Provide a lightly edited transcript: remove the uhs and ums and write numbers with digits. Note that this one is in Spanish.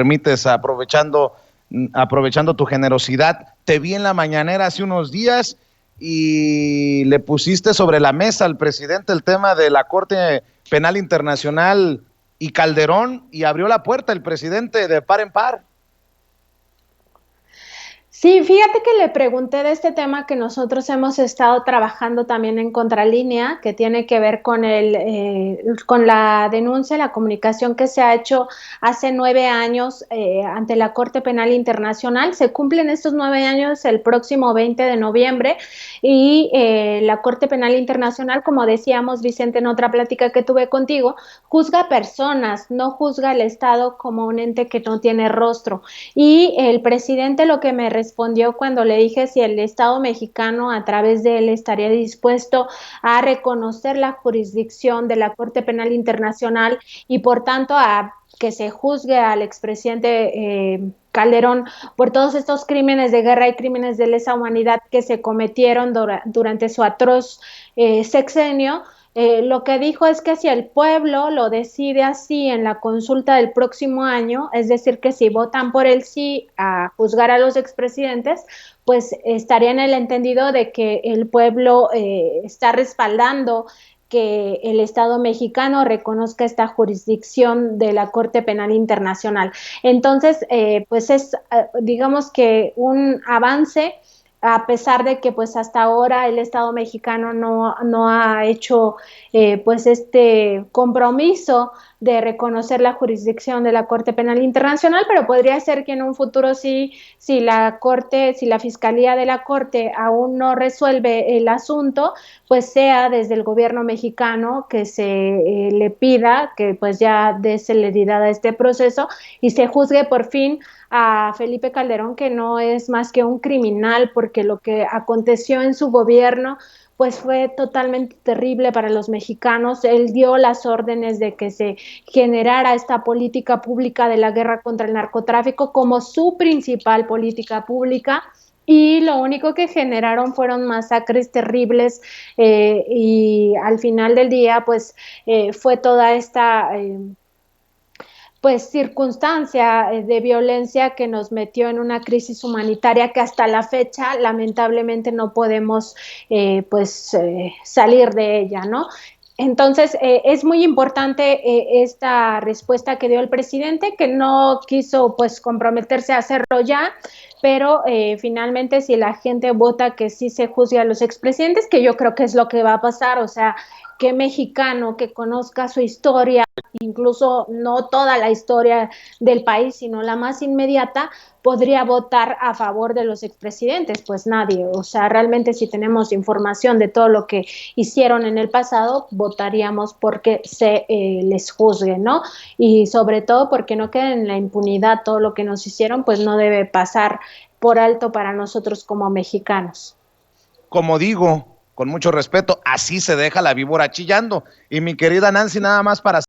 permites, aprovechando tu generosidad. Te vi en la mañanera hace unos días y le pusiste sobre la mesa al presidente el tema de la Corte Penal Internacional y Calderón, y abrió la puerta el presidente de par en par. Sí, fíjate que le pregunté de este tema que nosotros hemos estado trabajando también en Contralínea, que tiene que ver con la denuncia, la comunicación que se ha hecho hace 9 años ante la Corte Penal Internacional. Se cumplen estos 9 años el próximo 20 de noviembre y la Corte Penal Internacional, como decíamos, Vicente, en otra plática que tuve contigo, juzga personas, no juzga al Estado como un ente que no tiene rostro. Y el presidente lo que me respondió cuando le dije si el Estado mexicano a través de él estaría dispuesto a reconocer la jurisdicción de la Corte Penal Internacional y por tanto a que se juzgue al expresidente Calderón por todos estos crímenes de guerra y crímenes de lesa humanidad que se cometieron durante su atroz sexenio. Lo que dijo es que si el pueblo lo decide así en la consulta del próximo año, es decir, que si votan por el sí a juzgar a los expresidentes, pues estaría en el entendido de que el pueblo está respaldando que el Estado mexicano reconozca esta jurisdicción de la Corte Penal Internacional. Entonces, pues es, digamos que un avance, a pesar de que pues hasta ahora el Estado mexicano no ha hecho pues este compromiso de reconocer la jurisdicción de la Corte Penal Internacional, pero podría ser que en un futuro sí, si la Corte, si la Fiscalía de la Corte aún no resuelve el asunto, pues sea desde el gobierno mexicano que se le pida que pues ya dé celeridad a este proceso y se juzgue por fin a Felipe Calderón, que no es más que un criminal, porque lo que aconteció en su gobierno pues fue totalmente terrible para los mexicanos. Él dio las órdenes de que se generara esta política pública de la guerra contra el narcotráfico como su principal política pública, y lo único que generaron fueron masacres terribles y al final del día pues fue toda esta pues circunstancia de violencia que nos metió en una crisis humanitaria que hasta la fecha lamentablemente no podemos salir de ella, ¿no? Entonces, es muy importante esta respuesta que dio el presidente, que no quiso pues comprometerse a hacerlo ya, pero finalmente si la gente vota que sí se juzgue a los expresidentes, que yo creo que es lo que va a pasar, o sea, que mexicano que conozca su historia, incluso no toda la historia del país, sino la más inmediata, podría votar a favor de los expresidentes. Pues nadie, o sea, realmente si tenemos información de todo lo que hicieron en el pasado, votaríamos porque se les juzgue, ¿no? Y sobre todo porque no quede en la impunidad todo lo que nos hicieron, pues no debe pasar por alto para nosotros como mexicanos. Como digo, con mucho respeto, así se deja la víbora chillando. Y mi querida Nancy, nada más para